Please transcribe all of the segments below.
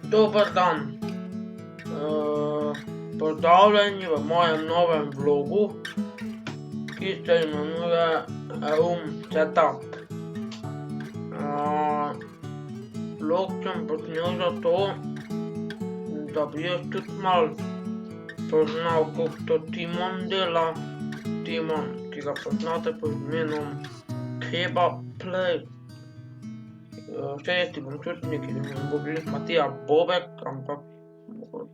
Dober dan. Pozdravljeni v mojem novem vlogu, ki se imenuje Room Setup. Vlog sem posnel zato, da bi jaz tudi malo spoznal, kako to Timon dela. Timon, ki ga poznate pod imenom Kebaplay. Saj ti bom tudi nekaj, da mi bo glih Matija Bobek, ampak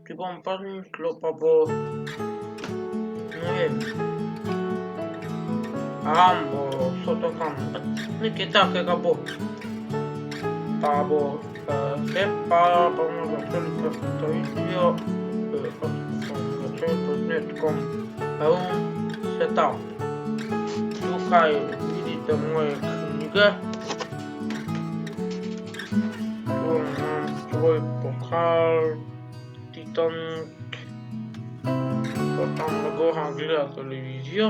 ti bom pa z njim šlo, pa bo, ne vem, Rambo, Sotokan, nekaj takega bo. Pa bo, se pa bomo začeli s predstavitvijo, pa bomo začeli s posnetkom Room Setup. Tukaj vidite moje knjige. Tu imam svoj pokal, Titanik, pa tam na gorah gleda televizijo.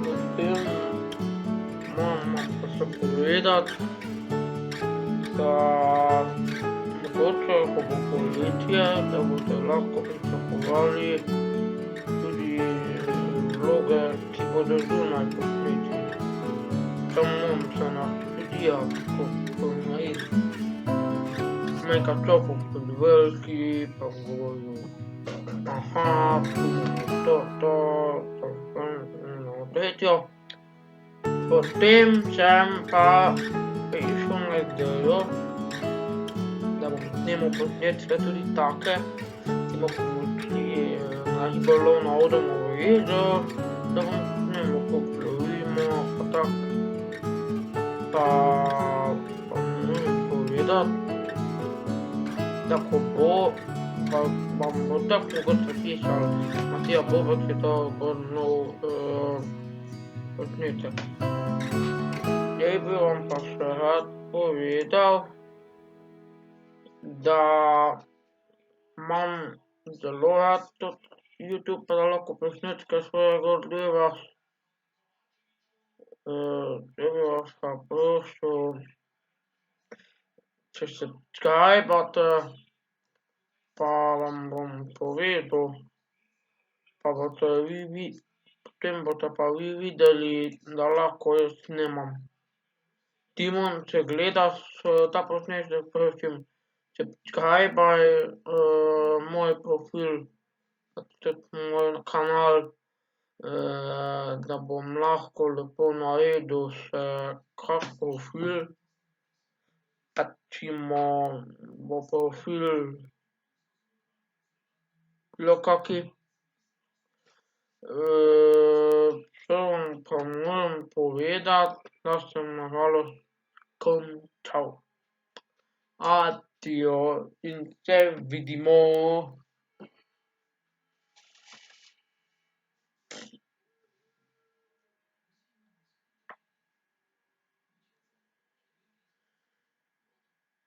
Potem moram pa se povedati, da mogoče, ko bo poletje, da boste lahko pričakovali tudi vloge, ki bodo zunaj posneti. Samo se na študijah, ko na jih nekaj čopov pod veliki, pa govoril, aha, to, tretjo. Potem sem pa prišel na idejo, da bom snemal posnetke tudi take, ki bomo prišli na ribolovno Odomovo jezero, da bom snemal, kako plovimo, pa tako. Pa moram povedati, da ko bo, pa vam bo tako mogoče pisal, Matija Bobek je dal gor nov posnetek. Zdaj bi vam pa še rad povedal, da imam zelo rad tudi YouTube, pa da lahko posnetke svoje gor deva. Zdaj bi vas pa prosil, če subscribate, pa vam bom povedal, pa potem boste pa vi videli, da lahko jaz snemam. Timon, če gledaš ta posnetek, prosim, subscribaj moj profil, pa tudi moj kanal, da bom lahko lepo naredil še kak profil. Recimo bo profil bilokaki. Še vam pa moram povedati, da sem na žalost končal. Adijo in se vidimo.